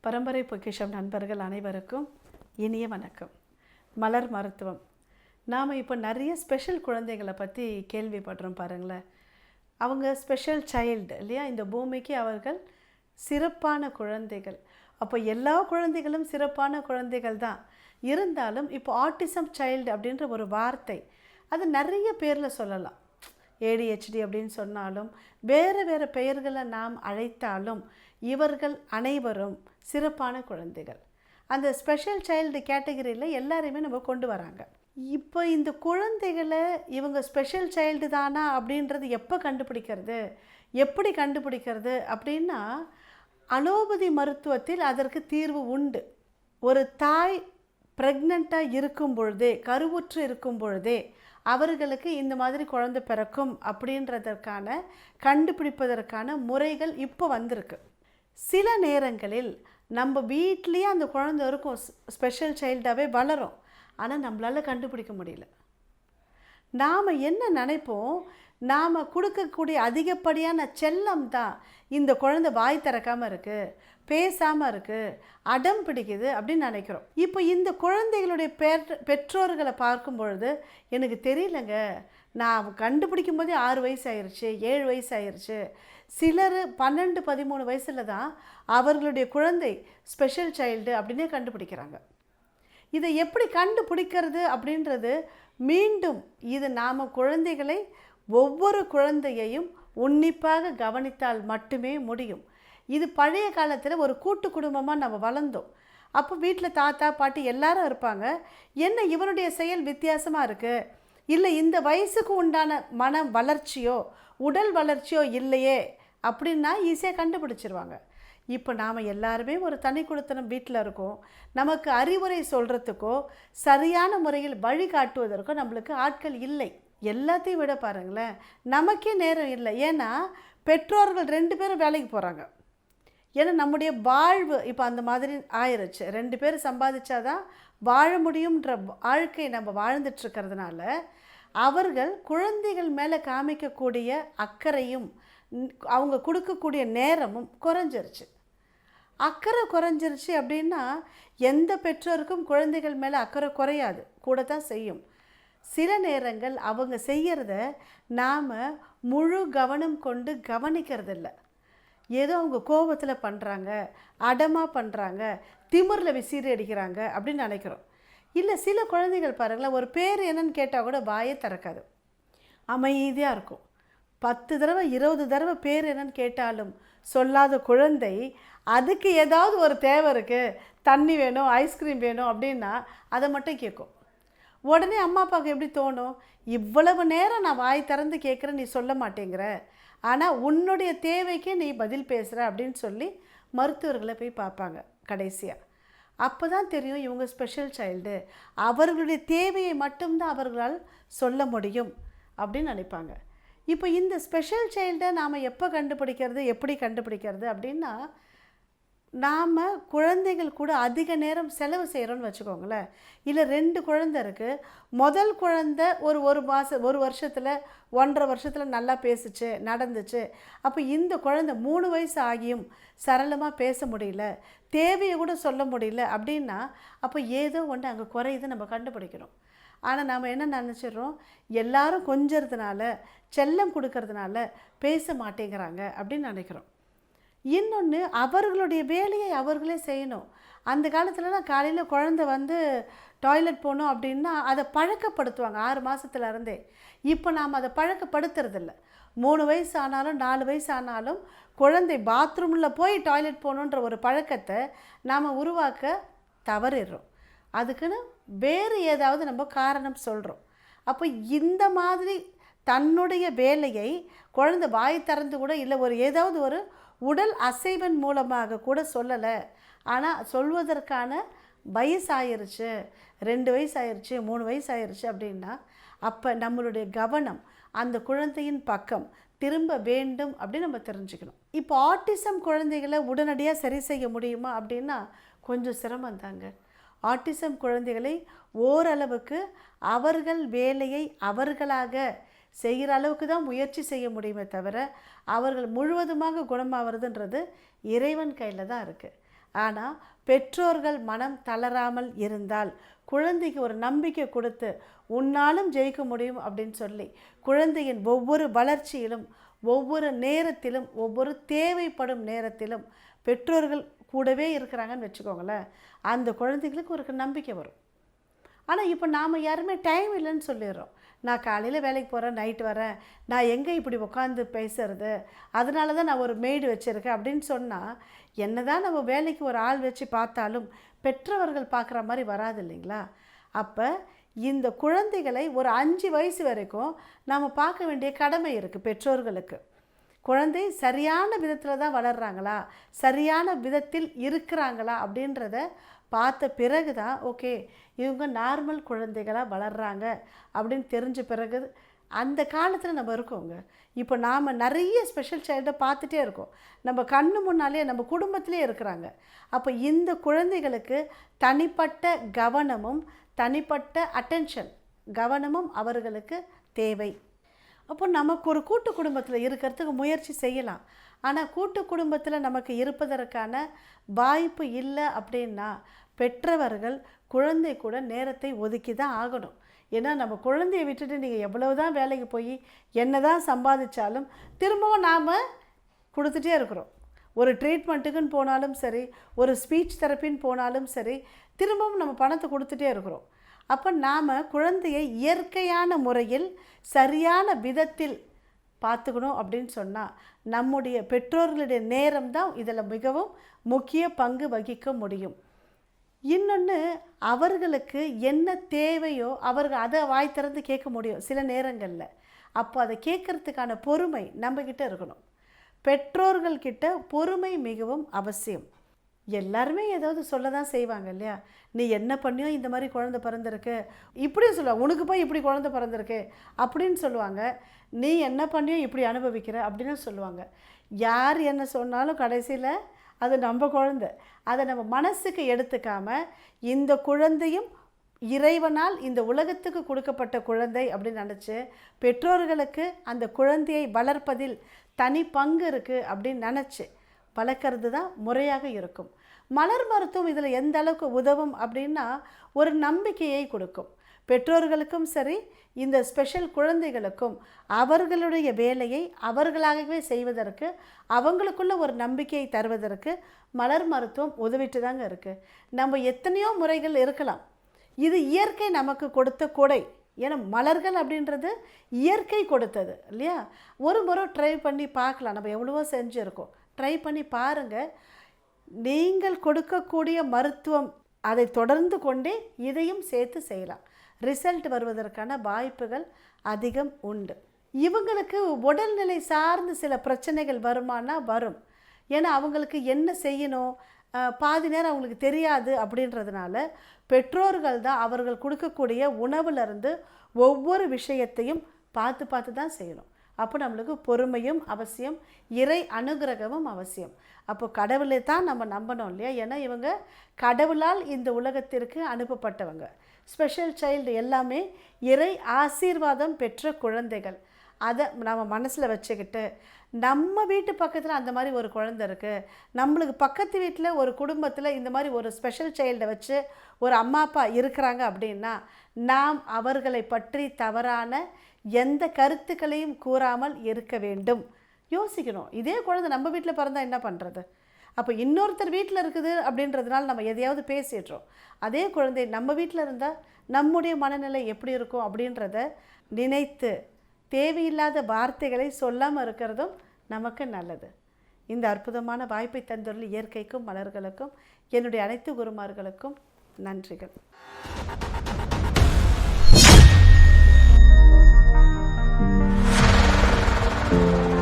பரம்பரை பொக்கிஷம் நண்பர்கள் அனைவருக்கும் இனிய வணக்கம். மலர் மருத்துவம். நாம் இப்போ நிறைய ஸ்பெஷல் குழந்தைகளை பற்றி கேள்விப்படுறோம் பாருங்களேன். அவங்க ஸ்பெஷல் சைல்டு இல்லையா? இந்த பூமிக்கு அவர்கள் சிறப்பான குழந்தைகள். அப்போ எல்லா குழந்தைகளும் சிறப்பான குழந்தைகள் தான். இருந்தாலும் இப்போ ஆட்டிசம் சைல்டு அப்படின்ற ஒரு வார்த்தை அது நிறைய பேரில் சொல்லலாம். ஏடிஹெச்டி அப்படின்னு சொன்னாலும் வேறு பெயர்களை நாம் அழைத்தாலும் இவர்கள் அனைவரும் சிறப்பான குழந்தைகள். அந்த ஸ்பெஷல் சைல்டு கேட்டகரியில் எல்லாரையுமே நம்ம கொண்டு வராங்க. இப்போ இந்த குழந்தைகளை இவங்க ஸ்பெஷல் சைல்டு தானா அப்படின்றது எப்போ கண்டுபிடிக்கிறது, எப்படி கண்டுபிடிக்கிறது அப்படின்னா, அலோபதி மருத்துவத்தில் அதற்கு தீர்வு உண்டு. ஒரு தாய் ப்ரெக்னெண்ட்டாக இருக்கும் பொழுதே, கருவுற்று இருக்கும் பொழுதே அவர்களுக்கு இந்த மாதிரி குழந்தை பிறக்கும் அப்படின்றதற்கான கண்டுபிடிப்பதற்கான முறைகள் இப்போ வந்திருக்கு. சில நேரங்களில் நம்ம வீட்லேயே அந்த குழந்தை இருக்கும், ஸ்பெஷல் சைல்டாகவே வளரும். ஆனால் நம்மளால் கண்டுபிடிக்க முடியல. நாம் என்ன நினைப்போம், நாம் கொடுக்கக்கூடிய அதிகப்படியான செல்லம் தான் இந்த குழந்தை வாய் திறக்காமல் இருக்குது, பேசாமல் இருக்குது, அடம் பிடிக்குது அப்படின்னு நினைக்கிறோம். இப்போ இந்த குழந்தைகளுடைய பெற்றோர்களை பார்க்கும் பொழுது எனக்கு தெரியலங்க, நான் கண்டுபிடிக்கும் போதே 6 வயசு ஆயிடுச்சு, 7 வயசு ஆயிடுச்சு. சிலர் 12, 13 வயசில் தான் அவர்களுடைய குழந்தை ஸ்பெஷல் சைல்டு அப்படின்னே கண்டுபிடிக்கிறாங்க. இதை எப்படி கண்டுபிடிக்கிறது அப்படின்றது மீண்டும் இது நாம் குழந்தைகளை, ஒவ்வொரு குழந்தையையும் உன்னிப்பாக கவனித்தால் மட்டுமே முடியும். இது பழைய காலத்தில் ஒரு கூட்டு குடும்பமாக நம்ம வளர்ந்தோம். அப்போ வீட்டில் தாத்தா பாட்டி எல்லாரும் இருப்பாங்க. என்ன இவனுடைய செயல் வித்தியாசமாக இருக்குது, இல்லை இந்த வயசுக்கு உண்டான மன வளர்ச்சியோ உடல் வளர்ச்சியோ இல்லையே அப்படின்னா ஈஸியாக கண்டுபிடிச்சிருவாங்க. இப்போ நாம் எல்லாருமே ஒரு தனி குடித்தனம் வீட்டில் இருக்கோம். நமக்கு அறிவுரை சொல்கிறதுக்கோ சரியான முறையில் வழிகாட்டுவதற்கோ நம்மளுக்கு ஆட்கள் இல்லை. எல்லாத்தையும் விட பாருங்களேன், நமக்கே நேரம் இல்லை. ஏன்னா பெற்றோர்கள் 2 பேரும் வேலைக்கு போகிறாங்க. ஏன்னா நம்முடைய வாழ்வு இப்போ அந்த மாதிரி ஆயிடுச்சு. 2 பேர் சம்பாதிச்சாதான் வாழ முடியுன்ற வாழ்க்கை நம்ம வாழ்ந்துட்டுருக்கிறதுனால அவர்கள் குழந்தைகள் மேலே காமிக்கக்கூடிய அக்கறையும் அவங்க கொடுக்கக்கூடிய நேரமும் குறைஞ்சிருச்சு. அக்கறை குறைஞ்சிருச்சு அப்படின்னா எந்த பெற்றோருக்கும் குழந்தைகள் மேலே அக்கறை குறையாது, கூட தான் செய்யும். சில நேரங்கள் அவங்க செய்கிறத நாம் முழு கவனம் கொண்டு கவனிக்கிறதில்ல. ஏதோ அவங்க கோபத்தில் பண்ணுறாங்க, அடமாக பண்ணுறாங்க, திமிரில் விசிறி அடிக்கிறாங்க அப்படின்னு நினைக்கிறோம். இல்லை, சில குழந்தைகள் பாருங்களேன், ஒரு பேர் என்னன்னு கேட்டால் கூட வாயே திறக்காது, அமைதியாக இருக்கும். 10 தடவை 20 தடவை பேர் என்னன்னு கேட்டாலும் சொல்லாத குழந்தை, அதுக்கு ஏதாவது ஒரு தேவை இருக்குது, தண்ணி வேணும், ஐஸ்கிரீம் வேணும் அப்படின்னா அதை மட்டும் கேட்கும். உடனே அம்மா அப்பாவுக்கு எப்படி தோணும், இவ்வளவு நேரம் நான் வாய் திறந்து கேட்குறேன், நீ சொல்ல மாட்டேங்கிற, ஆனால் உன்னுடைய தேவைக்கே நீ பதில் பேசுகிற அப்படின்னு சொல்லி மருத்துவர்களை போய் பார்ப்பாங்க கடைசியாக. அப்போ தான் தெரியும் இவங்க ஸ்பெஷல் சைல்டு, அவர்களுடைய தேவையை மட்டும்தான் அவர்களால் சொல்ல முடியும் அப்படின்னு நினைப்பாங்க. இப்போ இந்த ஸ்பெஷல் சைல்டை நாம் எப்போ கண்டுபிடிக்கிறது, எப்படி கண்டுபிடிக்கிறது அப்படின்னா, நாம் குழந்தைகள் கூட அதிக நேரம் செலவு செய்கிறோன்னு வச்சுக்கோங்களேன். இல்லை 2 குழந்தை இருக்குது, முதல் குழந்தை ஒரு மாதம் 1 வருஷத்தில் 1.5 வருஷத்தில் நல்லா பேசுச்சு, நடந்துச்சு. அப்போ இந்த குழந்தை 3 வயசு ஆகியும் சரளமாக பேச முடியல, தேவையை கூட சொல்ல முடியல அப்படின்னா அப்போ ஏதோ ஒன்று அங்கே குறையுது நம்ம கண்டுபிடிக்கிறோம். ஆனால் நாம் என்ன நினச்சிட்றோம், எல்லாரும் கொஞ்சறதுனால செல்லம் கொடுக்கறதுனால பேச மாட்டேங்கிறாங்க அப்படின்னு நினைக்கிறோம். இன்னொன்று, அவர்களுடைய வேலையை அவர்களே செய்யணும். அந்த காலத்துலலாம் காலையில் குழந்தை டாய்லெட் போகணும் அப்படின்னா அதை பழக்கப்படுத்துவாங்க 6 மாதத்துலேருந்தே. இப்போ நாம் அதை பழக்கப்படுத்துறதில்ல. 3 வயசு ஆனாலும் 4 வயசு ஆனாலும் குழந்தை பாத்ரூமில் போய் டாய்லெட் போகணுன்ற ஒரு பழக்கத்தை நாம் உருவாக்க தவறிடுறோம். அதுக்குன்னு வேறு ஏதாவது நம்ம காரணம் சொல்கிறோம். அப்போ இந்த மாதிரி தன்னுடைய வேலையை குழந்தை வாய் திறந்து கூட இல்லை, ஏதாவது ஒரு உடல் அசைவன் மூலமாக கூட சொல்லலை, ஆனால் சொல்வதற்கான வயசு ஆயிடுச்சு, 2 வயசு ஆயிடுச்சு, 3 வயசு ஆயிடுச்சு அப்படின்னா அப்போ நம்மளுடைய கவனம் அந்த குழந்தையின் பக்கம் திரும்ப வேண்டும் அப்படின்னு நம்ம தெரிஞ்சுக்கணும். இப்போ ஆட்டிசம் குழந்தைகளை உடனடியாக சரி செய்ய முடியுமா அப்படின்னா கொஞ்சம் சிரமம் தாங்க. ஆட்டிசம் குழந்தைகளை ஓரளவுக்கு அவர்கள் வேலையை அவர்களாக செய்கிற அளவுக்கு தான் முயற்சி செய்ய முடியுமே தவிர அவர்கள் முழுவதுமாக குணமாகிறதுன்றது இறைவன் கையில் தான் இருக்குது. ஆனால் பெற்றோர்கள் மனம் தளராமல் இருந்தால், குழந்தைக்கு ஒரு நம்பிக்கை கொடுத்து உன்னாலும் ஜெயிக்க முடியும் அப்படின்னு சொல்லி, குழந்தையின் ஒவ்வொரு வளர்ச்சியிலும், ஒவ்வொரு நேரத்திலும், ஒவ்வொரு தேவைப்படும் நேரத்திலும் பெற்றோர்கள் கூடவே இருக்கிறாங்கன்னு வச்சுக்கோங்களேன், அந்த குழந்தைங்களுக்கு ஒரு நம்பிக்கை வரும். ஆனால் இப்போ நாம் யாருமே டைம் இல்லைன்னு சொல்லிடுறோம். நான் காலையில் வேலைக்கு போகிறேன், நைட்டு வரேன், நான் எங்கே இப்படி உட்காந்து பேசுறது, அதனால தான் நான் ஒரு மெய்டு வச்சுருக்கேன் அப்படின்னு சொன்னால், என்ன தான் நம்ம வேலைக்கு ஒரு ஆள் வச்சு பார்த்தாலும் பெற்றவர்கள் பார்க்குற மாதிரி வராது இல்லைங்களா? அப்போ இந்த குழந்தைகளை ஒரு 5 வயசு வரைக்கும் நாம் பார்க்க வேண்டிய கடமை இருக்குது பெற்றோர்களுக்கு. குழந்தை சரியான விதத்தில் தான் வளர்கிறாங்களா, சரியான விதத்தில் இருக்கிறாங்களா அப்படின்றத பார்த்த பிறகு தான் ஓகே இவங்க நார்மல் குழந்தைகளாக வளர்கிறாங்க அப்படின்னு தெரிஞ்ச பிறகு. அந்த காலத்தில் நம்ம இருக்கோங்க. இப்போ நாம் நிறைய ஸ்பெஷல் சைல்டை பார்த்துட்டே இருக்கோம், நம்ம கண்ணு முன்னாலே நம்ம குடும்பத்திலே இருக்கிறாங்க. அப்போ இந்த குழந்தைகளுக்கு தனிப்பட்ட கவனமும் தனிப்பட்ட அட்டென்ஷன் கவனமும் அவர்களுக்கு தேவை. அப்போ நமக்கு ஒரு கூட்டு குடும்பத்தில் இருக்கிறதுக்கு முயற்சி செய்யலாம். ஆனால் கூட்டு குடும்பத்தில் நமக்கு இருப்பதற்கான வாய்ப்பு இல்லை அப்படின்னா பெற்றவர்கள் குழந்தை கூட நேரத்தை ஒதுக்கி தான் ஆகணும். ஏன்னா நம்ம குழந்தையை விட்டுட்டு நீங்கள் எவ்வளவு தான் வேலைக்கு போய் என்ன தான் சம்பாதிச்சாலும் திரும்பவும் நாம் கொடுத்துட்டே இருக்கிறோம். ஒரு ட்ரீட்மெண்ட்டுக்குன்னு போனாலும் சரி, ஒரு ஸ்பீச் தெரப்பின்னு போனாலும் சரி, திரும்பவும் நம்ம பணத்தை கொடுத்துட்டே இருக்கிறோம். அப்போ நாம் குழந்தையை இயற்கையான முறையில் சரியான விதத்தில் பார்த்துக்கணும் அப்படின்னு சொன்னால் நம்முடைய பெற்றோர்களுடைய நேரம் தான் இதில் மிகவும் முக்கிய பங்கு வகிக்க முடியும். இன்னொன்று, அவர்களுக்கு என்ன தேவையோ அவர்கள் அதை வாய் திறந்து கேட்க முடியும் சில நேரங்களில். அப்போ அதை கேட்குறதுக்கான பொறுமை நம்மக்கிட்ட இருக்கணும். பெற்றோர்கள்கிட்ட பொறுமை மிகவும் அவசியம். எல்லாருமே ஏதாவது சொல்ல தான் செய்வாங்க இல்லையா? நீ என்ன பண்ணியோ இந்த மாதிரி குழந்தை பிறந்திருக்கு இப்படியும் சொல்லுவாங்க, உனக்கு போய் இப்படி குழந்தை பிறந்திருக்கு அப்படின்னு சொல்லுவாங்க, நீ என்ன பண்ணியோ இப்படி அனுபவிக்கிற அப்படின்னு சொல்லுவாங்க. யார் என்ன சொன்னாலும் கடைசியில் அது நம்ம குழந்தை. அதை நம்ம மனசுக்கு எடுத்துக்காமல் இந்த குழந்தையும் இறைவனால் இந்த உலகத்துக்கு கொடுக்கப்பட்ட குழந்தை அப்படின்னு நினச்சி பெற்றோர்களுக்கு அந்த குழந்தையை வளர்ப்பதில் தனி பங்கு இருக்குது அப்படின்னு நினச்சி வளர்க்குறது தான் முறையாக இருக்கும். மலர் மருத்துவம் இதில் எந்த அளவுக்கு உதவும் அப்படின்னா ஒரு நம்பிக்கையை கொடுக்கும். பெற்றோர்களுக்கும் சரி, இந்த ஸ்பெஷல் குழந்தைகளுக்கும் அவர்களுடைய வேலையை அவர்களாகவே செய்வதற்கு, அவங்களுக்குள்ள ஒரு நம்பிக்கையை தருவதற்கு மலர் மருத்துவம் உதவிட்டு தாங்க இருக்குது. நம்ம எத்தனையோ முறைகள் இருக்கலாம், இது இயற்கை நமக்கு கொடுத்த கொடை. ஏன்னா மலர்கள் அப்படின்றது இயற்கை கொடுத்தது இல்லையா? ஒரு முறை ட்ரை பண்ணி பார்க்கலாம். நம்ம எவ்வளவோ செஞ்சுருக்கோம், ட்ரை பண்ணி பாருங்கள். நீங்கள் கொடுக்கக்கூடிய மருத்துவம் அதை தொடர்ந்து கொண்டே இதையும் சேர்த்து செய்யலாம். ரிசல்ட் வருவதற்கான வாய்ப்புகள் அதிகம் உண்டு. இவங்களுக்கு உடல்நிலை சார்ந்து சில பிரச்சனைகள் வருமானா வரும். ஏன்னா அவங்களுக்கு என்ன செய்யணும் பாதி நேரம் அவங்களுக்கு தெரியாது. அப்படின்றதுனால பெற்றோர்கள் தான் அவர்கள் கொடுக்கக்கூடிய உணவுலேருந்து ஒவ்வொரு விஷயத்தையும் பார்த்து பார்த்து தான் செய்யணும். அப்போ நம்மளுக்கு பொறுமையும் அவசியம், இறை அனுகிரகமும் அவசியம். அப்போ கடவுளை தான் நம்ம நம்பணும் இல்லையா? ஏன்னா இவங்க கடவுளால் இந்த உலகத்திற்கு அனுப்பப்பட்டவங்க. ஸ்பெஷல் சைல்டு எல்லாமே இறை ஆசீர்வாதம் பெற்ற குழந்தைகள். அதை நம்ம மனசில் வச்சுக்கிட்டு, நம்ம வீட்டு பக்கத்தில் அந்த மாதிரி ஒரு குழந்தை இருக்குது, நம்மளுக்கு பக்கத்து வீட்டில் ஒரு குடும்பத்தில் இந்த மாதிரி ஒரு ஸ்பெஷல் சைல்டை வச்சு ஒரு அம்மா அப்பா இருக்கிறாங்க அப்படின்னா நாம் அவர்களை பற்றி தவறான எந்த கருத்துக்களையும் கூறாமல் இருக்க வேண்டும். யோசிக்கணும், இதே குழந்தை நம்ம வீட்டில் பிறந்தால் என்ன பண்ணுறது? அப்போ இன்னொருத்தர் வீட்டில் இருக்குது அப்படின்றதுனால நம்ம எதையாவது பேசிடுறோம். அதே குழந்தை நம்ம வீட்டில் இருந்தால் நம்முடைய மனநிலை எப்படி இருக்கும் அப்படின்றத நினைத்து தேவையில்லாத வார்த்தைகளை சொல்லாமல் இருக்கிறதும் நமக்கு நல்லது. இந்த அற்புதமான வாய்ப்பை தந்துள்ள இயற்கைக்கும் மலர்களுக்கும் என்னுடைய அனைத்து குருமார்களுக்கும் நன்றிகள்.